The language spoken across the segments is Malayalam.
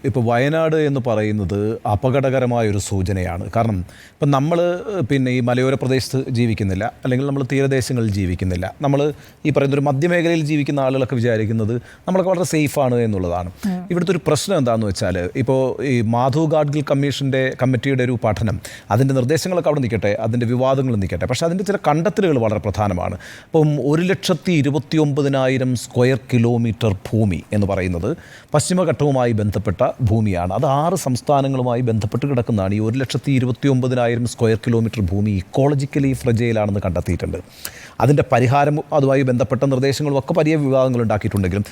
ഇപ്പോൾ വയനാട് എന്ന് പറയുന്നത് അപകടകരമായൊരു സൂചനയാണ്. കാരണം ഇപ്പം നമ്മൾ ഈ മലയോര പ്രദേശത്ത് ജീവിക്കുന്നില്ല, അല്ലെങ്കിൽ നമ്മൾ തീരദേശങ്ങളിൽ ജീവിക്കുന്നില്ല. നമ്മൾ ഈ പറയുന്നൊരു മധ്യമേഖലയിൽ ജീവിക്കുന്ന ആളുകളൊക്കെ വിചാരിക്കുന്നത് നമ്മളൊക്കെ വളരെ സേഫാണ് എന്നുള്ളതാണ്. ഇവിടുത്തെ ഒരു പ്രശ്നം എന്താണെന്ന് വെച്ചാൽ, ഇപ്പോൾ ഈ മാധവ് ഗാഡ്ഗിൽ കമ്മിറ്റിയുടെ ഒരു പഠനം, അതിൻ്റെ നിർദ്ദേശങ്ങളൊക്കെ അവിടെ നിൽക്കട്ടെ, അതിൻ്റെ വിവാദങ്ങൾ നിൽക്കട്ടെ, പക്ഷേ അതിൻ്റെ ചില കണ്ടെത്തലുകൾ വളരെ പ്രധാനമാണ്. അപ്പം 1,29,000 സ്ക്വയർ കിലോമീറ്റർ ഭൂമി എന്ന് പറയുന്നത് പശ്ചിമഘട്ടവുമായി ബന്ധപ്പെട്ട ഭൂമിയാണ്. അത് 6 സംസ്ഥാനങ്ങളുമായി ബന്ധപ്പെട്ട് കിടക്കുന്നതാണ്. ഈ 1,29,000 സ്ക്വയർ കിലോമീറ്റർ ഭൂമി ഇക്കോളജിക്കലി ഫ്രജൈലാണെന്ന് കണ്ടെത്തിയിട്ടുണ്ട്. അതിൻ്റെ പരിഹാരം അതുമായി ബന്ധപ്പെട്ട നിർദ്ദേശങ്ങളും ഒക്കെ വലിയ വിവാദങ്ങൾ ഉണ്ടാക്കിയിട്ടുണ്ടെങ്കിലും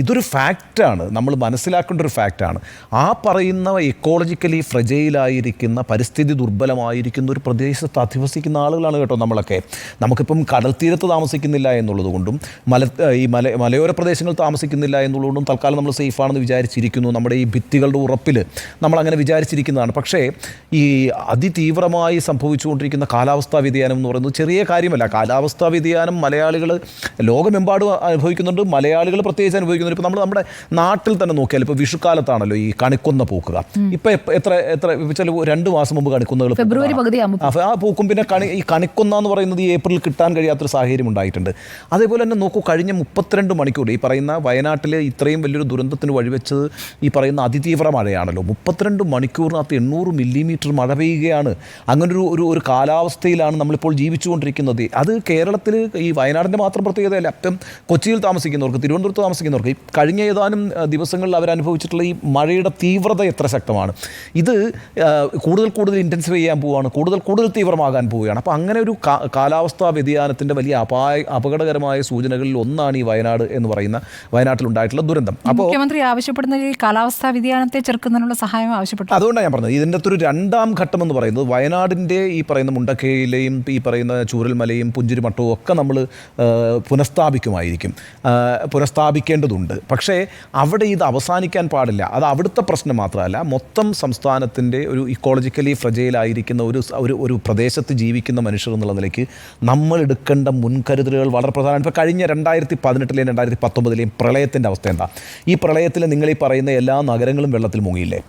ഇതൊരു ഫാക്റ്റാണ്, നമ്മൾ മനസ്സിലാക്കേണ്ട ഒരു ഫാക്റ്റാണ്. ആ പറയുന്ന ഇക്കോളജിക്കലി ഫ്രജൈലായിരിക്കുന്ന, പരിസ്ഥിതി ദുർബലമായിരിക്കുന്ന ഒരു പ്രദേശത്ത് അധിവസിക്കുന്ന ആളുകളാണ് കേട്ടോ നമ്മളൊക്കെ. നമുക്കിപ്പം കടൽ തീരത്ത് താമസിക്കുന്നില്ല എന്നുള്ളത് കൊണ്ടും മലയോര പ്രദേശങ്ങൾ താമസിക്കുന്നില്ല എന്നുള്ളതുകൊണ്ടും തൽക്കാലം നമ്മൾ സേഫാണെന്ന് വിചാരിച്ചിരിക്കുന്നു. നമ്മുടെ ഈ ഭിത്തികളുടെ ഉറപ്പിൽ നമ്മളങ്ങനെ വിചാരിച്ചിരിക്കുന്നതാണ്. പക്ഷേ ഈ അതിതീവ്രമായി സംഭവിച്ചുകൊണ്ടിരിക്കുന്ന കാലാവസ്ഥാ വ്യതിയാനം എന്ന് പറയുന്നത് ചെറിയ കാര്യമല്ല. കാലാവസ്ഥാ വ്യതിയാനം മലയാളികൾ ലോകമെമ്പാടും അനുഭവിക്കുന്നുണ്ട്, മലയാളികൾ പ്രത്യേകിച്ച് അനുഭവിക്കുന്നുണ്ട്. ഇപ്പോൾ നമ്മൾ നമ്മുടെ നാട്ടിൽ തന്നെ നോക്കിയാൽ, ഇപ്പോൾ വിഷുക്കാലത്താണല്ലോ ഈ കണിക്കൊന്ന പൂക്കുക. ഇപ്പം എത്ര ചില 2 മാസം മുമ്പ് കണിക്കൊന്നകൾ ഫെബ്രുവരി ആ പൂക്കും. പിന്നെ ഈ കണിക്കൊന്ന എന്ന് പറയുന്നത് ഈ ഏപ്രിൽ കിട്ടാൻ കഴിയാത്തൊരു സാഹചര്യം ഉണ്ടായിട്ടുണ്ട്. അതേപോലെ തന്നെ നോക്കൂ, കഴിഞ്ഞ 32 മണിക്കൂർ ഈ പറയുന്ന വയനാട്ടിൽ ഇത്രയും വലിയൊരു ദുരന്തത്തിന് വഴിവെച്ചത് ഈ പറയുന്ന അതിതീവ്ര മഴയാണല്ലോ. 32 മണിക്കൂറിനകത്ത് 800 മില്ലിമീറ്റർ മഴ പെയ്യുകയാണ്. അങ്ങനൊരു ഒരു കാലാവസ്ഥയിലാണ് നമ്മളിപ്പോൾ ജീവിച്ചുകൊണ്ടിരിക്കുന്നത്. അത് കേരളത്തിൽ ഈ വയനാടിൻ്റെ മാത്രം പ്രത്യേകതയല്ല. അപ്പം കൊച്ചിയിൽ താമസിക്കുന്നവർക്ക്, തിരുവനന്തപുരത്ത് താമസിക്കുന്നവർക്ക് ഈ കഴിഞ്ഞ ഏതാനും ദിവസങ്ങളിൽ അവരനുഭവിച്ചിട്ടുള്ള ഈ മഴയുടെ തീവ്രത എത്ര ശക്തമാണ്. ഇത് കൂടുതൽ ഇൻറ്റൻസിഫൈ ചെയ്യാൻ പോവുകയാണ്, കൂടുതൽ തീവ്രമാകാൻ പോവുകയാണ്. അപ്പോൾ അങ്ങനെ ഒരു കാലാവസ്ഥാ വ്യതിയാനത്തിൻ്റെ വലിയ അപകടകരമായ സൂചനകളിൽ ഒന്നാണ് ഈ വയനാട് എന്ന് പറയുന്ന വയനാട്ടിലുണ്ടായിട്ടുള്ള ദുരന്തം. അപ്പോൾ മുഖ്യമന്ത്രി ആവശ്യപ്പെടുന്ന ഈ കാലാവസ്ഥാ വ്യതിയാനത്തെ ചെറുക്കുന്നതിനുള്ള സഹായം ആവശ്യപ്പെട്ടു. അതുകൊണ്ടാണ് ഞാൻ പറഞ്ഞത്, ഇതിൻ്റെ ഒരു 2ാം ഘട്ടം എന്ന് പറയുന്നത് വയനാടിൻ്റെ ഈ പറയുന്ന മുണ്ടക്കയിലെയും ഈ പറയുന്ന ചൂരൽമലയും പുഞ്ചിരിമട്ടവും ഒക്കെ നമ്മൾ പുനഃസ്ഥാപിക്കേണ്ടതുണ്ട്. പക്ഷേ അവിടെ ഇത് അവസാനിക്കാൻ പാടില്ല. അത് അവിടുത്തെ പ്രശ്നം മാത്രമല്ല, മൊത്തം സംസ്ഥാനത്തിൻ്റെ ഒരു ഇക്കോളജിക്കലി ഫ്രജൈലായിരിക്കുന്ന ഒരു പ്രദേശത്ത് ജീവിക്കുന്ന മനുഷ്യർ എന്നുള്ള നിലയ്ക്ക് നമ്മൾ എടുക്കേണ്ട മുൻകരുതലുകൾ വളരെ പ്രധാനമാണ്. ഇപ്പോൾ കഴിഞ്ഞ 2018 2019 പ്രളയത്തിൻ്റെ അവസ്ഥ എന്താ? ഈ പ്രളയത്തിൽ നിങ്ങൾ ഈ പറയുന്ന എല്ലാ നഗരങ്ങളും വെള്ളത്തിൽ മുങ്ങിയില്ലേ?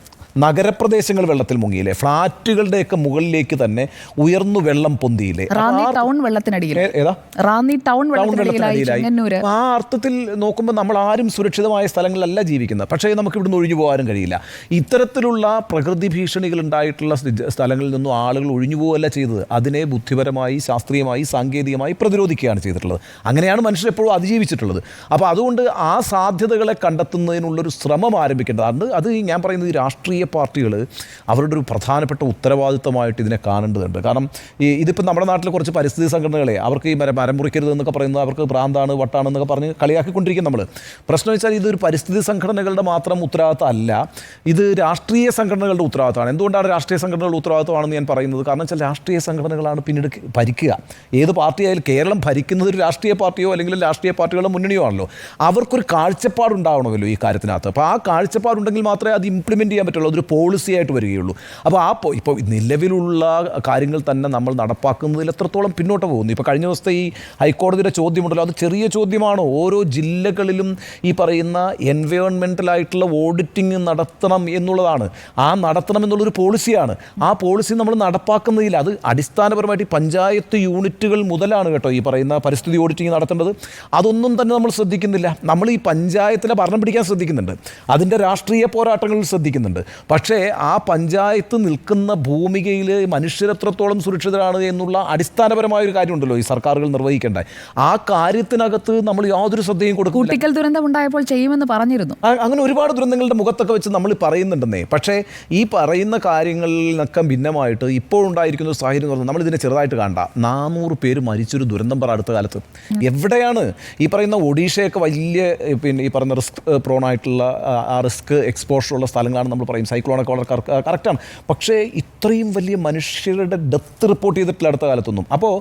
നഗരപ്രദേശങ്ങൾ വെള്ളത്തിൽ മുങ്ങിയില്ലേ? ഫ്ളാറ്റുകളുടെയൊക്കെ മുകളിലേക്ക് തന്നെ ഉയർന്നു വെള്ളം പൊന്തിയില്ലേ? ആ അർത്ഥത്തിൽ നോക്കുമ്പോൾ നമ്മൾ ആരും സുരക്ഷിതമായ സ്ഥലങ്ങളിലല്ല ജീവിക്കുന്നത്. പക്ഷേ നമുക്ക് ഇവിടുന്ന് ഒഴിഞ്ഞു പോകാനും കഴിയില്ല. ഇത്തരത്തിലുള്ള പ്രകൃതി ഭീഷണികൾ ഉണ്ടായിട്ടുള്ള സ്ഥലങ്ങളിൽ നിന്നും ആളുകൾ ഒഴിഞ്ഞു പോവുകയല്ല ചെയ്തത്, അതിനെ ബുദ്ധിപരമായി, ശാസ്ത്രീയമായി, സാങ്കേതികമായി പ്രതിരോധിക്കുകയാണ് ചെയ്തിട്ടുള്ളത്. അങ്ങനെയാണ് മനുഷ്യർ എപ്പോഴും അതിജീവിച്ചിട്ടുള്ളത്. അപ്പോൾ അതുകൊണ്ട് ആ സാധ്യതകളെ കണ്ടെത്തുന്നതിനുള്ളൊരു ശ്രമം ആരംഭിക്കേണ്ടതാണ്. അത് ഞാൻ പറയുന്നത് ഈ രാഷ്ട്രീയ പാർട്ടികൾ അവരുടെ ഒരു പ്രധാനപ്പെട്ട ഉത്തരവാദിത്തമായിട്ട് ഇതിനെ കാണേണ്ടതുണ്ട്. കാരണം ഇതിപ്പോൾ നമ്മുടെ നാട്ടിൽ കുറച്ച് പരിസ്ഥിതി സംഘടനകളെ അവർക്ക് ഈ മരം മുറിക്കരുത് എന്നൊക്കെ പറയുന്നത് അവർക്ക് ഭ്രാന്താണ്, വട്ടാണെന്നൊക്കെ പറഞ്ഞ് കളിയാക്കിക്കൊണ്ടിരിക്കും നമ്മൾ. പ്രശ്നം വെച്ചാൽ ഇതൊരു പരിസ്ഥിതി സംഘടനകളുടെ മാത്രം ഉത്തരവാദിത്തം അല്ല, ഇത് രാഷ്ട്രീയ സംഘടനകളുടെ ഉത്തരവാദിത്തമാണ്. എന്തുകൊണ്ടാണ് രാഷ്ട്രീയ സംഘടനകളുടെ ഉത്തരവാദിത്തമാണെന്ന് ഞാൻ പറയുന്നത്? കാരണം വെച്ചാൽ രാഷ്ട്രീയ സംഘടനകളാണ് പിന്നീട് ഭരിക്കുക. ഏത് പാർട്ടിയായാലും കേരളം ഭരിക്കുന്നത് ഒരു രാഷ്ട്രീയ പാർട്ടിയോ അല്ലെങ്കിൽ രാഷ്ട്രീയ പാർട്ടികളുടെ മുന്നണിയോ ആണല്ലോ. അവർക്കൊരു കാഴ്ചപ്പാടുണ്ടാവണമല്ലോ ഈ കാര്യത്തിനകത്ത്. അപ്പോൾ ആ കാഴ്ചപ്പാടുണ്ടെങ്കിൽ മാത്രമേ അത് ഇംപ്ലിമെൻറ്റ് ചെയ്യാൻ പറ്റുള്ളൂ, അതൊരു പോളിസി ആയിട്ട് വരികയുള്ളൂ. അപ്പോൾ ഇപ്പോൾ നിലവിലുള്ള കാര്യങ്ങൾ തന്നെ നമ്മൾ നടപ്പാക്കുന്നതിൽ എത്രത്തോളം പിന്നോട്ട് പോകുന്നു? ഇപ്പോൾ കഴിഞ്ഞ ദിവസത്തെ ഈ ഹൈക്കോടതിയുടെ ചോദ്യമുണ്ടല്ലോ, അത് ചെറിയ ചോദ്യമാണോ? ഓരോ ജില്ലകളിലും ഈ പറയുന്ന എൻവയോൺമെൻ്റലായിട്ടുള്ള ഓഡിറ്റിംഗ് നടത്തണം എന്നുള്ളതാണ്. നടത്തണം എന്നുള്ളൊരു പോളിസിയാണ്. ആ പോളിസി നമ്മൾ നടപ്പാക്കുന്നതിൽ അത് അടിസ്ഥാനപരമായിട്ട് ഈ പഞ്ചായത്ത് യൂണിറ്റുകൾ മുതലാണ് കേട്ടോ ഈ പറയുന്ന പരിസ്ഥിതി ഓഡിറ്റിംഗ് നടത്തേണ്ടത്. അതൊന്നും തന്നെ നമ്മൾ ശ്രദ്ധിക്കുന്നില്ല. നമ്മൾ ഈ പഞ്ചായത്തിലെ ഭരണം പിടിക്കാൻ ശ്രദ്ധിക്കുന്നുണ്ട്, അതിൻ്റെ രാഷ്ട്രീയ പോരാട്ടങ്ങളിൽ ശ്രദ്ധിക്കുന്നുണ്ട്. പക്ഷേ ആ പഞ്ചായത്ത് നിൽക്കുന്ന ഭൂമികയിൽ മനുഷ്യരെത്രത്തോളം സുരക്ഷിതരാണ് എന്നുള്ള അടിസ്ഥാനപരമായൊരു കാര്യമുണ്ടല്ലോ ഈ സർക്കാരുകൾ നിർവഹിക്കേണ്ടത്. ആ കാര്യത്തിനകത്ത് നമ്മൾ യാതൊരു ശ്രദ്ധയും കൊടുക്കും. കുട്ടിക്കൽ ദുരന്തം ഉണ്ടായപ്പോൾ ചെയ്യുമെന്ന് പറഞ്ഞിരുന്നു. അങ്ങനെ ഒരുപാട് ദുരന്തങ്ങളുടെ മുഖത്തൊക്കെ വെച്ച് നമ്മൾ പറയുന്നുണ്ടെന്നേ. പക്ഷേ ഈ പറയുന്ന കാര്യങ്ങളിലൊക്കെ ഭിന്നമായിട്ട് ഇപ്പോഴുണ്ടായിരിക്കുന്ന ഒരു സാഹചര്യം എന്ന് പറഞ്ഞാൽ നമ്മളിതിനെ ചെറുതായിട്ട് കാണണ്ട. 400 പേര് മരിച്ചൊരു ദുരന്തം അടുത്ത കാലത്ത് എവിടെയാണ്? ഈ പറയുന്ന ഒഡീഷയൊക്കെ വലിയ ഈ പറയുന്ന റിസ്ക് പ്രോണായിട്ടുള്ള ആ റിസ്ക് എക്സ്പോഷറുള്ള സ്ഥലങ്ങളാണ് നമ്മൾ പറയും. സൈക്ലോണൊക്കെ വളരെ കറക്റ്റാണ്. പക്ഷേ ഇത്രയും വലിയ മനുഷ്യരുടെ ഡെത്ത് റിപ്പോർട്ട് ചെയ്തിട്ടില്ല അടുത്ത കാലത്തൊന്നും. അപ്പോൾ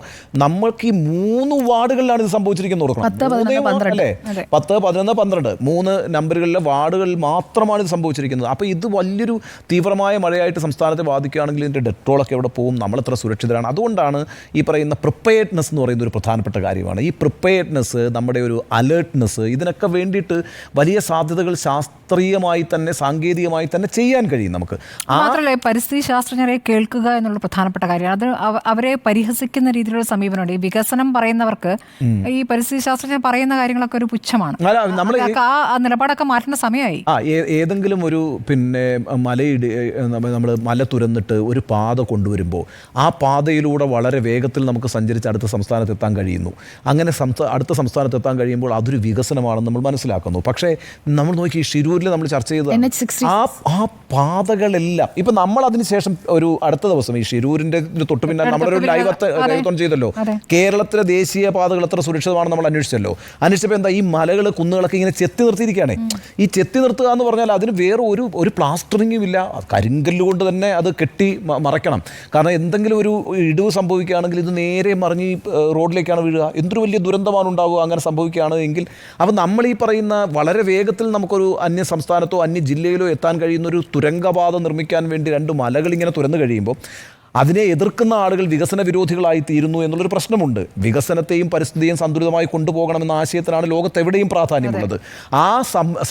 നമ്മൾക്ക് ഈ 3 വാർഡുകളിലാണ് ഇത് സംഭവിച്ചിരിക്കുന്നത് ഓർക്കണം. 10, 11, അല്ലേ 10, 11, 12 3 നമ്പറുകളിലെ വാർഡുകളിൽ മാത്രമാണ് ഇത് സംഭവിച്ചിരിക്കുന്നത്. അപ്പോൾ ഇത് വലിയൊരു തീവ്രമായ മഴയായിട്ട് സംസ്ഥാനത്തെ ബാധിക്കുകയാണെങ്കിൽ ഇതിൻ്റെ ഡെട്രോളൊക്കെ എവിടെ പോകും, നമ്മളെത്ര സുരക്ഷിതരാണ്. അതുകൊണ്ടാണ് ഈ പറയുന്ന പ്രിപ്പയർഡ്നെസ് എന്ന് പറയുന്ന ഒരു പ്രധാനപ്പെട്ട കാര്യമാണ്. ഈ പ്രിപ്പയർഡ്നെസ്, നമ്മുടെ ഒരു അലേർട്ട്നെസ്, ഇതിനൊക്കെ വേണ്ടിയിട്ട് വലിയ സാധ്യതകൾ ശാസ്ത്രീയമായി തന്നെ സാങ്കേതികമായി തന്നെ ചെയ്യാൻ കഴിയും നമുക്ക്. മാത്രമല്ല പരിസ്ഥിതി ശാസ്ത്രജ്ഞരെ കേൾക്കുക എന്നുള്ള പ്രധാനപ്പെട്ട കാര്യമാണ്. അത് അവരെ പരിഹസിക്കുന്ന രീതിയിലുള്ള സമീപനമുണ്ട്. ഈ വികസനം പറയുന്നവർക്ക് ഈ പരിസ്ഥിതി ശാസ്ത്രജ്ഞർ പറയുന്ന കാര്യങ്ങളൊക്കെ ഒരു പുച്ഛമാണ്. ആ നിലപാടൊക്കെ മാറ്റേണ്ട സമയമായി. ഏതെങ്കിലും ഒരു നമ്മൾ മല തുരന്നിട്ട് ഒരു പാത കൊണ്ടുവരുമ്പോൾ ആ പാതയിലൂടെ വളരെ വേഗത്തിൽ നമുക്ക് സഞ്ചരിച്ച് അടുത്ത സംസ്ഥാനത്ത് എത്താൻ കഴിയുന്നു. അങ്ങനെ അടുത്ത സംസ്ഥാനത്ത് എത്താൻ കഴിയുമ്പോൾ അതൊരു വികസനമാണെന്ന് നമ്മൾ മനസ്സിലാക്കുന്നു. പക്ഷേ നമ്മൾ നോക്കി ഷിരൂരിൽ നമ്മൾ ചർച്ച ചെയ്ത ആ പാതകളെല്ലാം ഇപ്പം നമ്മൾ അതിനുശേഷം ഒരു അടുത്ത ദിവസം ഈ ഷിരൂരിൻ്റെ തൊട്ട് പിന്നാലെ നമ്മളൊരു ലൈവ് ചെയ്തല്ലോ, കേരളത്തിലെ ദേശീയ പാതകൾ എത്ര സുരക്ഷിതമാണെന്ന് നമ്മൾ അന്വേഷിച്ചല്ലോ. അന്വേഷിച്ചപ്പോൾ എന്താ, ഈ മലകൾ കുന്നുകളൊക്കെ ഇങ്ങനെ ചെത്തി നിർത്തിയിരിക്കുകയാണ്. ഈ ചെത്തി നിർത്തുക എന്ന് പറഞ്ഞാൽ അതിന് വേറെ ഒരു പ്ലാസ്റ്ററിങ്ങും ഇല്ല, കരിങ്കല്ല് കൊണ്ട് തന്നെ അത് കെട്ടി മറയ്ക്കണം. കാരണം എന്തെങ്കിലും ഒരു ഇടിവ് സംഭവിക്കുകയാണെങ്കിൽ ഇത് നേരെ മറിഞ്ഞ് റോഡിലേക്കാണ് വീഴുക. എന്തൊരു വലിയ ദുരന്തമാണ് ഉണ്ടാവുക അങ്ങനെ സംഭവിക്കുകയാണ് എങ്കിൽ. അപ്പോൾ നമ്മൾ ഈ പറയുന്ന വളരെ വേഗത്തിൽ നമുക്കൊരു അന്യ സംസ്ഥാനത്തോ അന്യ ജില്ലയിലോ എത്താൻ കഴിയുന്ന ഒരു തുരങ്കപാത നിർമ്മിക്കാൻ വേണ്ടി 2 മലകൾ ഇങ്ങനെ തുരന്നു കഴിയുമ്പോൾ അതിനെ എതിർക്കുന്ന ആളുകൾ വികസന വിരോധികളായി തീരുന്നു എന്നുള്ളൊരു പ്രശ്നമുണ്ട്. വികസനത്തെയും പരിസ്ഥിതിയും സന്തുലിതമായി കൊണ്ടുപോകണമെന്ന ആശയത്തിനാണ് ലോകത്തെവിടെയും പ്രാധാന്യമുള്ളത്. ആ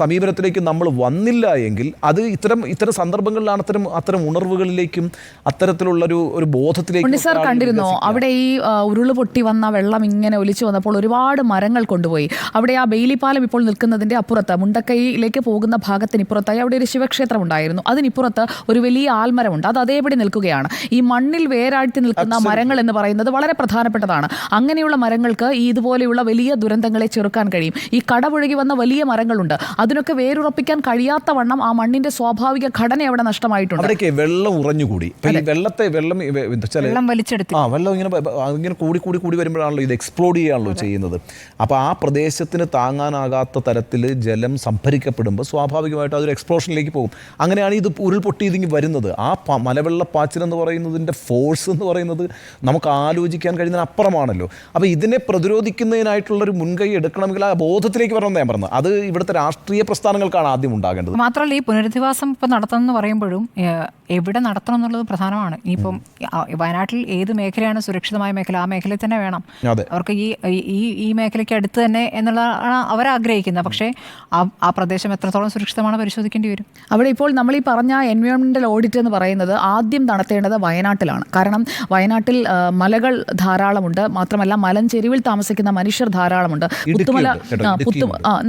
സമീപനത്തിലേക്ക് നമ്മൾ വന്നില്ല എങ്കിൽ അത് ഇത്തരം സന്ദർഭങ്ങളിലാണ് അത്തരം ഉണർവുകളിലേക്കും അത്തരത്തിലുള്ളൊരു ബോധത്തിലേക്കും. സാർ കണ്ടിരുന്നോ അവിടെ ഈ ഉരുള് പൊട്ടി വന്ന വെള്ളം ഇങ്ങനെ ഒലിച്ചു വന്നപ്പോൾ ഒരുപാട് മരങ്ങൾ കൊണ്ടുപോയി. അവിടെ ആ ബെയിലിപ്പാലം ഇപ്പോൾ നിൽക്കുന്നതിൻ്റെ അപ്പുറത്ത് മുണ്ടക്കൈയിലേക്ക് പോകുന്ന ഭാഗത്തിനിപ്പുറത്തായി അവിടെ ഒരു ശിവക്ഷേത്രം ഉണ്ടായിരുന്നു. അതിനിപ്പുറത്ത് ഒരു വലിയ ആൽമരമുണ്ട്. അത് അതേപടി നിൽക്കുകയാണ്. ഈ മണ്ണിൽ വേരാഴ്ത്തി നിൽക്കുന്ന മരങ്ങൾ എന്ന് പറയുന്നത് വളരെ പ്രധാനപ്പെട്ടതാണ്. അങ്ങനെയുള്ള മരങ്ങൾക്ക് ഈ ഇതുപോലെയുള്ള വലിയ ദുരന്തങ്ങളെ ചെറുക്കാൻ കഴിയും. ഈ കടപുഴകി വന്ന വലിയ മരങ്ങളുണ്ട്, അതിനൊക്കെ വേരുറപ്പിക്കാൻ കഴിയാത്ത വണ്ണം ആ മണ്ണിന്റെ സ്വാഭാവിക ഘടന അവിടെ നഷ്ടമായിട്ടുണ്ട്. അവിടേക്ക് വെള്ളം ഉറഞ്ഞുകൂടി. വെള്ളം വലിച്ചെടുത്ത് വെള്ളം ഇങ്ങനെ കൂടി വരുമ്പോഴാണല്ലോ ഇത് എക്സ്പ്ലോഡ് ചെയ്യാണല്ലോ ചെയ്യുന്നത്. അപ്പോൾ ആ പ്രദേശത്തിന് താങ്ങാനാകാത്ത തരത്തിൽ ജലം സംഭരിക്കപ്പെടുമ്പോൾ സ്വാഭാവികമായിട്ടും അതൊരു എക്സ്പ്ലോഷനിലേക്ക് പോകും. അങ്ങനെയാണ് ഇത് ഉരുൾപൊട്ടി ഇതിങ്ങി വരുന്നത്. ആ മലവെള്ളപ്പാച്ചിൽ എന്ന് പറയുന്നതിൻ്റെ ഫോഴ്സ് എന്ന് പറയുന്നത് നമുക്ക് ആലോചിക്കാൻ കഴിയുന്നതിന് അപ്പുറമാണല്ലോ. അപ്പോൾ ഇതിനെ പ്രതിരോധിക്കുന്നതിനായിട്ടുള്ളൊരു മുൻകൈ എടുക്കണമെങ്കിൽ ആ ബോധത്തിലേക്ക് വരണമെന്ന് ഞാൻ പറഞ്ഞത്. അത് ഇവിടുത്തെ രാഷ്ട്രീയ പ്രസ്ഥാനങ്ങൾക്കാണ് ആദ്യം ഉണ്ടാകേണ്ടത്. മാത്രമല്ല ഈ പുനരധിവാസം ഇപ്പം നടത്തണമെന്ന് പറയുമ്പോഴും എവിടെ നടത്തണം എന്നുള്ളത് പ്രധാനമാണ്. ഇപ്പം വയനാട്ടിൽ ഏത് മേഖലയാണ് സുരക്ഷിതമായ മേഖല, ആ മേഖലയിൽ തന്നെ വേണം അവർക്ക്. ഈ മേഖലയ്ക്ക് അടുത്ത് തന്നെ എന്നുള്ളതാണ് അവരാഗ്രഹിക്കുന്നത്. പക്ഷേ ആ പ്രദേശം എത്രത്തോളം സുരക്ഷിതമാണ് പരിശോധിക്കേണ്ടി വരും. അവിടെ ഇപ്പോൾ നമ്മൾ ഈ പറഞ്ഞ എൻവയോൺമെൻ്റൽ ഓഡിറ്റ് എന്ന് പറയുന്നത് ആദ്യം നടത്തേണ്ടത് വയനാട്ടിലാണ്. കാരണം വയനാട്ടിൽ മലകൾ ധാരാളമുണ്ട്. മാത്രമല്ല മലഞ്ചെരിവിൽ താമസിക്കുന്ന മനുഷ്യർ ധാരാളമുണ്ട്.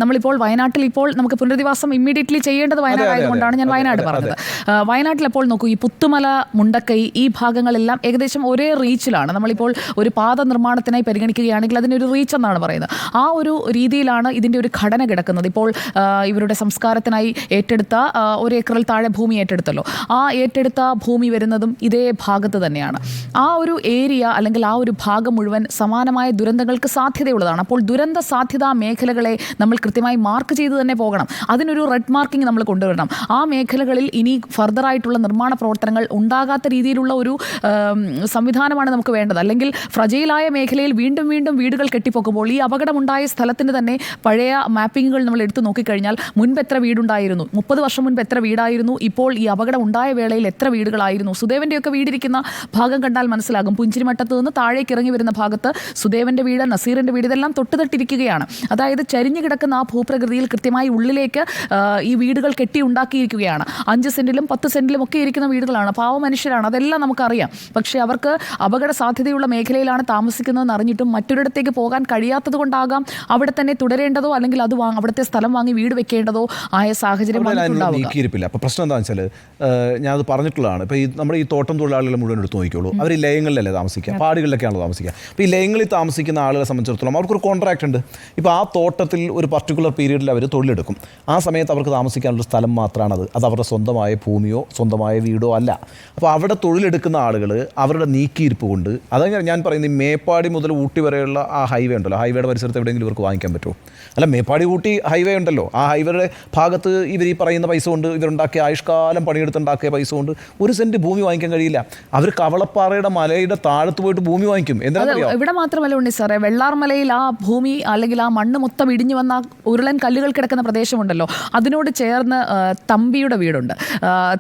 നമ്മളിപ്പോൾ വയനാട്ടിൽ ഇപ്പോൾ നമുക്ക് പുനരധിവാസം ഇമ്മീഡിയറ്റ്ലി ചെയ്യേണ്ടത് വയനാടായതുകൊണ്ടാണ് ഞാൻ വയനാട് പറഞ്ഞത്. വയനാട്ടിൽ അപ്പോൾ നോക്കൂ, ഈ പുത്തുമല, മുണ്ടക്കൈ ഈ ഭാഗങ്ങളെല്ലാം ഏകദേശം ഒരേ റീച്ചിലാണ്. നമ്മളിപ്പോൾ ഒരു പാത നിർമ്മാണത്തിനായി പരിഗണിക്കുകയാണെങ്കിൽ അതിനൊരു റീച്ച് എന്നാണ് പറയുന്നത്. ആ ഒരു രീതിയിലാണ് ഇതിൻ്റെ ഒരു ഘടന കിടക്കുന്നത്. ഇപ്പോൾ ഇവരുടെ സംസ്കാരത്തിനായി ഏറ്റെടുത്ത 1 ഏക്കറിൽ താഴെ ഭൂമി ഏറ്റെടുത്തല്ലോ. ആ ഏറ്റെടുത്ത ഭൂമി വരുന്നതും ഇതേ ഭാഗത്ത് തന്നെയാണ്. ആ ഒരു ഏരിയ അല്ലെങ്കിൽ ആ ഒരു ഭാഗം മുഴുവൻ സമാനമായ ദുരന്തങ്ങൾക്ക് സാധ്യതയുള്ളതാണ്. അപ്പോൾ ദുരന്ത സാധ്യതാ മേഖലകളെ നമ്മൾ കൃത്യമായി മാർക്ക് ചെയ്ത് തന്നെ പോകണം. അതിനൊരു റെഡ് മാർക്കിംഗ് നമ്മൾ കൊണ്ടുവരണം. ആ മേഖലകളിൽ ഇനി ഫർദറായിട്ടുള്ള നിർമ്മാണ പ്രവർത്തനങ്ങൾ ഉണ്ടാകാത്ത രീതിയിലുള്ള ഒരു സംവിധാനമാണ് നമുക്ക് വേണ്ടത്. അല്ലെങ്കിൽ ഫ്രജൈലായ മേഖലയിൽ വീണ്ടും വീടുകൾ കെട്ടിപ്പൊക്കുമ്പോൾ ഈ അപകടമുണ്ടായ സ്ഥലത്തിന് തന്നെ പഴയ മാപ്പിങ്ങുകൾ നമ്മൾ എടുത്തു നോക്കിക്കഴിഞ്ഞാൽ മുൻപ് എത്ര വീടുണ്ടായിരുന്നു, 30 വർഷം മുൻപ് എത്ര വീടായിരുന്നു, ഇപ്പോൾ ഈ അപകടം ഉണ്ടായ വേളയിൽ എത്ര വീടുകളായിരുന്നു. സുദേവൻ്റെയൊക്കെ വീടിരിക്കുന്ന ഭാഗം കണ്ടാൽ മനസ്സിലാകും. പുഞ്ചിരിമട്ടത്ത് നിന്ന് താഴേക്ക് ഇറങ്ങി വരുന്ന ഭാഗത്ത് സുദേവൻ്റെ വീട്, നസീറിൻ്റെ വീട് ഇതെല്ലാം തൊട്ടുതട്ടിരിക്കുകയാണ്. അതായത് ചരിഞ്ഞു കിടക്കുന്ന ആ ഭൂപ്രകൃതിയിൽ കൃത്യമായി ഉള്ളിലേക്ക് ഈ വീടുകൾ കെട്ടി ഉണ്ടാക്കിയിരിക്കുകയാണ്. 5 സെൻറ്റിലും 10 സെൻറ്റിലും ഒക്കെ ഇരിക്കുന്ന വീടുകളാണ്. പാവ മനുഷ്യരാണ്, അതെല്ലാം നമുക്കറിയാം. പക്ഷേ അവർക്ക് അപകട സാധ്യതയുള്ള മേഖലയിലാണ് താമസിക്കുന്നതെന്ന് അറിഞ്ഞിട്ടും മറ്റൊരിടത്തേക്ക് പോകാൻ കഴിയാത്തത് കൊണ്ടാകാം അവിടെ തന്നെ തുടരേണ്ടതോ അല്ലെങ്കിൽ അത് അവിടുത്തെ സ്ഥലം വാങ്ങി വീട് വെക്കേണ്ടതോ ആയ സാഹചര്യം നീക്കിയിരിപ്പില്ല. അപ്പോൾ പ്രശ്നം എന്താണെന്ന് വെച്ചാൽ ഞാനത് പറഞ്ഞിട്ടുള്ളതാണ്. ഇപ്പോൾ നമ്മുടെ ഈ തോട്ടം തൊഴിലാളികളെ മുഴുവൻ എടുത്ത് നോക്കിക്കോളൂ. അവർ ഈ ലയങ്ങളിലല്ലേ താമസിക്കുക, പാടുകളിലൊക്കെയാണല്ലോ താമസിക്കുക. അപ്പോൾ ഈ ലയങ്ങളിൽ താമസിക്കുന്ന ആളുകളെ സംബന്ധിച്ചിടത്തോളം അവർക്കൊരു കോൺട്രാക്റ്റ് ഉണ്ട്. ഇപ്പോൾ ആ തോട്ടത്തിൽ ഒരു പർട്ടിക്കുലർ പീരീഡിൽ അവർ തൊഴിലെടുക്കും. ആ സമയത്ത് അവർക്ക് താമസിക്കാനുള്ള സ്ഥലം മാത്രമാണത്. അത് അവരുടെ സ്വന്തമായ ഭൂമിയോ സ്വന്തമായ വീടോ അല്ല. അപ്പോൾ അവിടെ തൊഴിലെടുക്കുന്ന ആളുകൾ അവരുടെ നീക്കിയിരിപ്പ് കൊണ്ട്, അതാണ് ഞാൻ പറയുന്നത്, ഈ മേപ്പാടി മുതൽ ഊട്ടി വരെയുള്ള ആ ഹൈവേ ഉണ്ടല്ലോ, ഹൈവേയുടെ പരിസരത്ത് എവിടെയെങ്കിലും ഇവർക്ക് വാങ്ങിക്കാൻ പറ്റുമോ? അല്ല, മേപ്പാടി ഊട്ടി ഹൈവേ ഉണ്ടല്ലോ, ആ ഹൈവേയുടെ ഭാഗത്ത് ഇവർ ഈ പറയുന്ന പൈസ കൊണ്ട്, ഇവരുണ്ടാക്കിയ ആയുഷ്കാലം പണിയെടുത്തുണ്ടാക്കിയ പൈസ കൊണ്ട് ഒരു സെൻറ്റ് ഭൂമി വാങ്ങിക്കാൻ കഴിയില്ല. അവർ കവളപ്പാറയുടെ മലയുടെ താഴത്ത് പോയിട്ട് ഭൂമി വാങ്ങിക്കും. എന്താണെന്നറിയോ? ഇവിടെ മാത്രമല്ല ഉണ്ണി സാറേ, വെള്ളാർമലയിൽ ആ ഭൂമി അല്ലെങ്കിൽ ആ മണ്ണ് മൊത്തം ഇടിഞ്ഞു വന്ന ഉരുളൻ കല്ലുകൾ കിടക്കുന്ന പ്രദേശമുണ്ടല്ലോ, അതിനോട് ചേർന്ന് തമ്പിയുടെ വീടുണ്ട്.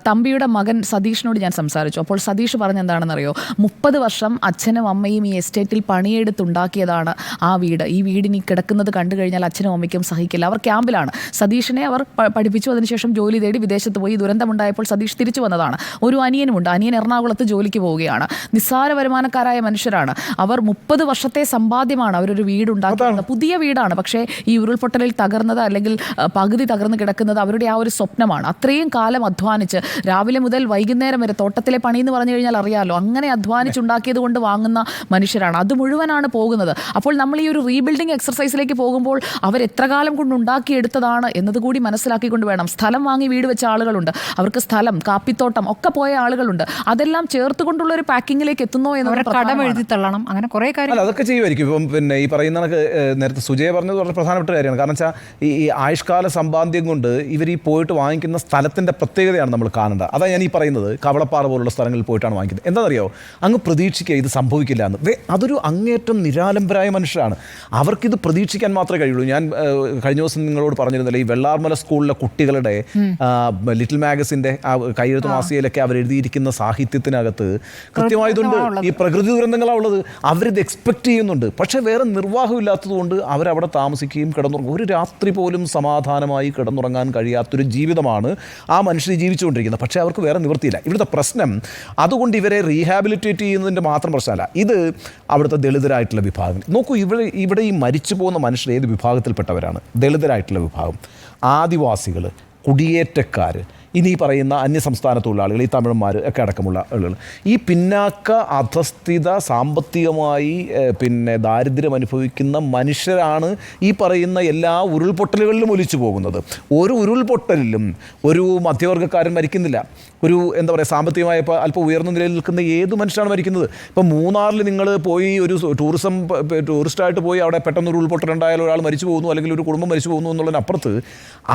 തമ്പിയുടെ മകൻ സതീഷിനോട് ഞാൻ സംസാരിച്ചു. അപ്പോൾ സതീഷ് പറഞ്ഞെന്താണെന്നറിയോ, 30 വർഷം അച്ഛനും അമ്മയും ഈ എസ്റ്റേറ്റിൽ പണിയെടുത്തുണ്ടാക്കിയതാണ് ആ വീട്. ഈ വീടിനി കിടക്കുന്നത് കണ്ടു കഴിഞ്ഞാൽ അച്ഛനും അമ്മയ്ക്കും സഹിക്കില്ല. അവർ ക്യാമ്പിലാണ്. സതീഷിനെ അവർ പഠിപ്പിച്ചു. അതിനുശേഷം ജോലി തേടി വിദേശത്ത് പോയി. ദുരന്തമുണ്ടായപ്പോൾ സതീഷ് തിരിച്ചു വന്നതാണ്. ഒരു അനിയനുമുണ്ട്. അനിയൻ എറണാകുളത്ത് ജോലിക്ക് പോവുകയാണ്. നിസ്സാര വരുമാനക്കാരായ മനുഷ്യരാണ് അവർ. 30 വർഷത്തെ സമ്പാദ്യമാണ് അവരൊരു വീടുണ്ടാക്കുന്നത്. പുതിയ വീടാണ്. പക്ഷേ ഈ ഉരുൾപൊട്ടലിൽ തകർന്നത് അല്ലെങ്കിൽ പകുതി തകർന്ന് കിടക്കുന്നത് അവരുടെ ആ ഒരു സ്വപ്നമാണ്. അത്രയും കാലം അധ്വാനിച്ച് രാവിലെ മുതൽ വൈകുന്നേരം വരെ തോട്ടത്തിലെ പണി എന്ന് പറഞ്ഞു കഴിഞ്ഞാൽ അറിയാമല്ലോ, അങ്ങനെ അധ്വാനിച്ചുണ്ടാക്കിയത് കൊണ്ട് വാങ്ങുന്ന മനുഷ്യരാണ്. അത് മുഴുവനാണ് പോകുന്നത്. അപ്പോൾ നമ്മൾ ഈ ഒരു റീബിൽഡിംഗ് എക്സർസൈസിലേക്ക് പോകുമ്പോൾ അവർ എത്ര കാലം കൊണ്ട് ഉണ്ടാക്കിയെടുത്തതാണ് എന്നതുകൂടി മനസ്സിലാക്കിക്കൊണ്ട് വേണം. സ്ഥലം വാങ്ങി വീട് വെച്ച ആളുകളുണ്ട്, അവർക്ക് സ്ഥലം, കാപ്പിത്തോട്ടം ഒക്കെ പോയ ആളുകളുണ്ട്. അതെല്ലാം ചേർത്തുകൊണ്ടുള്ള ഒരു പാക്കിങ്ങിലേക്ക് എത്തുന്നോ എന്ന് കടം എഴുതി തള്ളണം, അങ്ങനെ കുറേ കാര്യങ്ങൾ അതൊക്കെ ചെയ്യുമായിരിക്കും. ഇപ്പം പിന്നെ ഈ പറയുന്ന നേരത്തെ സുജയ പറഞ്ഞത് വളരെ പ്രധാനപ്പെട്ട കാര്യമാണ്. കാരണം വെച്ചാൽ ഈ ആയുഷ്കാല സമ്പാദ്യം കൊണ്ട് ഇവർ ഈ പോയിട്ട് വാങ്ങിക്കുന്ന സ്ഥലത്തിൻ്റെ പ്രത്യേകതയാണ് നമ്മൾ കാണേണ്ടത്. അതാണ് ഞാൻ ഈ പറയുന്നത്, കവളപ്പാറ പോലുള്ള സ്ഥലങ്ങളിൽ പോയിട്ടാണ് വാങ്ങിക്കുന്നത്. എന്താണെന്നറിയോ, അങ്ങ് പ്രതീക്ഷിക്കുക ഇത് സംഭവിക്കില്ല എന്ന്. അതൊരു അങ്ങേറ്റം നിരാലംബരായ മനുഷ്യരാണ്. അവർക്കിത് പ്രതീക്ഷിക്കാൻ മാത്രമേ കഴിയുള്ളൂ. ഞാൻ കഴിഞ്ഞ ദിവസം നിങ്ങളോട് പറഞ്ഞിരുന്നില്ല, ഈ വെള്ളാർമല സ്കൂളിലെ കുട്ടികളുടെ ലിറ്റിൽ മാഗസിൻ്റെ ആ കൈയെഴുത്ത് മാസികയിലൊക്കെ അവർ എഴുതിയിരിക്കുന്ന സാഹിത്യത്തിനകത്ത് കൃത്യമായതുകൊണ്ട് ഈ പ്രകൃതി ദുരന്തങ്ങളാണ് ഉള്ളത്. അവരിത് എക്സ്പെക്റ്റ് ചെയ്യുന്നുണ്ട്. പക്ഷേ വേറെ നിർവാഹമില്ലാത്തതുകൊണ്ട് അവരവിടെ താമസിക്കുകയും കിടന്നുറങ്ങും. ഒരു രാത്രി പോലും സമാധാനമായി കിടന്നുറങ്ങാൻ കഴിയാത്തൊരു ജീവിതമാണ് ആ മനുഷ്യർ ജീവിച്ചുകൊണ്ടിരിക്കുന്നത്. പക്ഷേ അവർക്ക് വേറെ നിവൃത്തിയില്ല. ഇവിടുത്തെ പ്രശ്നം അതുകൊണ്ട് ഇവരെ റീഹാബിലിറ്റേറ്റ് ചെയ്യുന്നതിൻ്റെ മാത്രം പ്രശ്നമല്ല, ഇത് അവിടുത്തെ ദളിതരായിട്ടുള്ള വിഭാഗം. നോക്കൂ, ഇവിടെ ഈ മരിച്ചു പോകുന്ന മനുഷ്യർ ഏത് വിഭാഗത്തിൽപ്പെട്ടവരാണ്? ദളിതരായിട്ടുള്ള വിഭാഗം, ആദിവാസികൾ, കുടിയേറ്റക്കാർ, ഇനി പറയുന്ന അന്യസംസ്ഥാന തൊഴിലാളികൾ, ഈ തമിഴന്മാർ ഒക്കെ അടക്കമുള്ള ആളുകൾ. ഈ പിന്നാക്ക അധസ്ഥിത സാമ്പത്തികമായി പിന്നെ ദാരിദ്ര്യം അനുഭവിക്കുന്ന മനുഷ്യരാണ് ഈ പറയുന്ന എല്ലാ ഉരുൾപൊട്ടലുകളിലും ഒലിച്ചു പോകുന്നത്. ഒരു ഉരുൾപൊട്ടലിലും ഒരു മധ്യവർഗ്ഗക്കാരൻ മരിക്കുന്നില്ല. ഒരു എന്താ പറയുക, സാമ്പത്തികമായ ഇപ്പോൾ അല്പം ഉയർന്ന നിലയിൽ നിൽക്കുന്ന ഏത് മനുഷ്യനാണ് മരിക്കുന്നത്? ഇപ്പം മൂന്നാറിൽ നിങ്ങൾ പോയി ഒരു ടൂറിസ്റ്റായിട്ട് പോയി അവിടെ പെട്ടെന്ന് ഒരു ഉരുൾപൊട്ടലുണ്ടായാൽ ഒരാൾ മരിച്ചു പോകുന്നു, അല്ലെങ്കിൽ ഒരു കുടുംബം മരിച്ചു പോകുന്നു എന്നുള്ളതിനപ്പുറത്ത്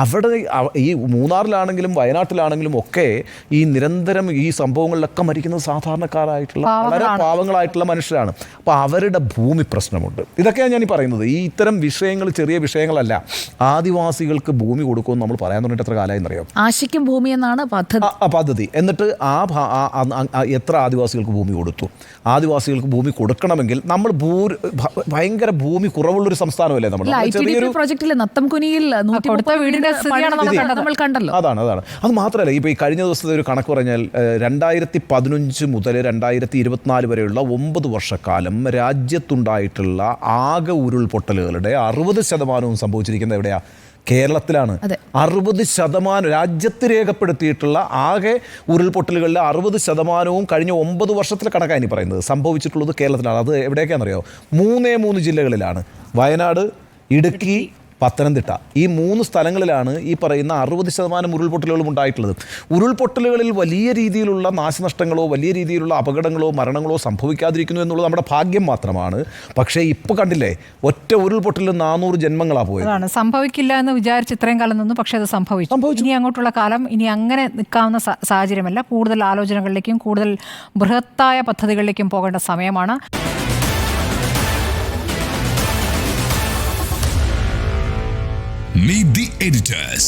അവിടെ ഈ മൂന്നാറിലാണെങ്കിലും വയനാട്ടിലാണെങ്കിലും ഒക്കെ ഈ നിരന്തരം ഈ സംഭവങ്ങളിലൊക്കെ മരിക്കുന്നത് സാധാരണക്കാരായിട്ടുള്ള വളരെ പാവങ്ങളായിട്ടുള്ള മനുഷ്യരാണ്. അപ്പോൾ അവരുടെ ഭൂമി പ്രശ്നമുണ്ട്. ഇതൊക്കെയാണ് ഞാൻ ഈ പറയുന്നത്. ഈ ഇത്തരം വിഷയങ്ങൾ ചെറിയ വിഷയങ്ങളല്ല. ആദിവാസികൾക്ക് ഭൂമി കൊടുക്കുമെന്ന് നമ്മൾ പറയാൻ തുടങ്ങിയിട്ട് എത്ര കാലമായി എന്നറിയാം? ആശിക്കും ഭൂമി എന്നാണ് പദ്ധതി. എന്നിട്ട് എത്ര ആദിവാസികൾക്ക് ഭൂമി കൊടുത്തു? ആദിവാസികൾക്ക് ഭൂമി കൊടുക്കണമെങ്കിൽ നമ്മൾ ഭയങ്കര ഭൂമി കുറവുള്ളൊരു സംസ്ഥാനമല്ലേ നമ്മൾ. അതാണ്. അത് മാത്രമല്ല, ഇപ്പോൾ ഈ കഴിഞ്ഞ ദിവസത്തെ ഒരു കണക്ക് പറഞ്ഞാൽ 2015 മുതൽ 2024 വരെയുള്ള 9 വർഷക്കാലം രാജ്യത്തുണ്ടായിട്ടുള്ള ആകെ ഉരുൾപൊട്ടലുകളുടെ 60% സംഭവിച്ചിരിക്കുന്നത് എവിടെയാണ്? കേരളത്തിലാണ്. 60% രാജ്യത്ത് രേഖപ്പെടുത്തിയിട്ടുള്ള ആകെ ഉരുൾപൊട്ടലുകളിലെ 60% കഴിഞ്ഞ 9 വർഷത്തിലെ കണക്കാണ് പറയുന്നത്. സംഭവിച്ചിട്ടുള്ളത് കേരളത്തിലാണ്. അത് എവിടെയൊക്കെയാണെന്നറിയോ? 3 ജില്ലകളിലാണ്. വയനാട്, ഇടുക്കി, പത്തനംതിട്ട, ഈ 3 സ്ഥലങ്ങളിലാണ് ഈ പറയുന്ന 60% ഉരുൾപൊട്ടലുകളും ഉണ്ടായിട്ടുള്ളത്. ഉരുൾപൊട്ടലുകളിൽ വലിയ രീതിയിലുള്ള നാശനഷ്ടങ്ങളോ വലിയ രീതിയിലുള്ള അപകടങ്ങളോ മരണങ്ങളോ സംഭവിക്കാതിരിക്കുന്നു എന്നുള്ളത് നമ്മുടെ ഭാഗ്യം മാത്രമാണ്. പക്ഷേ ഇപ്പോൾ കണ്ടില്ലേ, ഒറ്റ ഉരുൾപൊട്ടലിൽ 400 ജന്മങ്ങളാണ് പോയത്. അതാണ്, സംഭവിക്കില്ല എന്ന് വിചാരിച്ച് ഇത്രയും കാലം നിന്നു. പക്ഷേ അത് സംഭവിച്ചു. ഇനി അങ്ങോട്ടുള്ള കാലം ഇനി അങ്ങനെ നിൽക്കാവുന്ന സാഹചര്യമല്ല. കൂടുതൽ ആലോചനകളിലേക്കും കൂടുതൽ ബൃഹത്തായ പദ്ധതികളിലേക്കും പോകേണ്ട സമയമാണ്. Meet the editors.